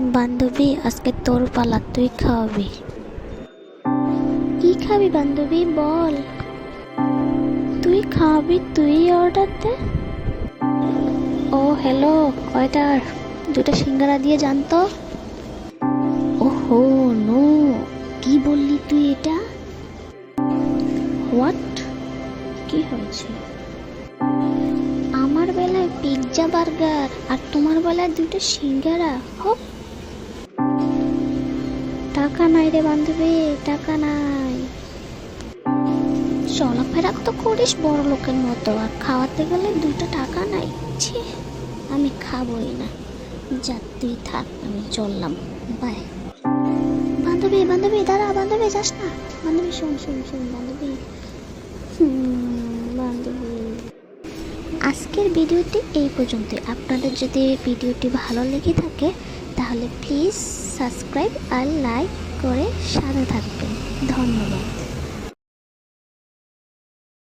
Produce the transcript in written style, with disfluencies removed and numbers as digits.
বান্ধবী, আজকে তোর পালা, তুই খাওয়াবি। কি খাবি বান্ধবী, বল। তুই খাওয়াবি, তুই অর্ডার দে। ও হ্যালো, ওয়েটার, দুটো সিঙ্গারা দিয়ে জানতো। ওহো নো, কি বললি তুই এটা? হোয়াট? কি হয়েছে? আমার বেলায় পিৎজা বার্গার আর তোমার বেলায় দুটো সিঙ্গারা। হপ। টাকা নাই রে বান্ধবী, টাকা নাই। চলাফেরা তো করিস বড় লোকের মতো, আর খাওয়াতে গেলে দুটো টাকা নাই। ছি, আমি খাবোই না। যা তুই থাক, আমি চললাম, বাই। বান্ধবী বান্ধবী দাঁড়া, বান্ধবী যাস না। বান্ধবী শোন শোন শোন বান্ধবী। বান্ধবী, আজকের ভিডিওটি এই পর্যন্তই। আপনাদের যদি ভিডিওটি ভালো লেগে থাকে তাহলে প্লিজ সাবস্ক্রাইব আর লাইক করে সাথে থাকবেন। ধন্যবাদ।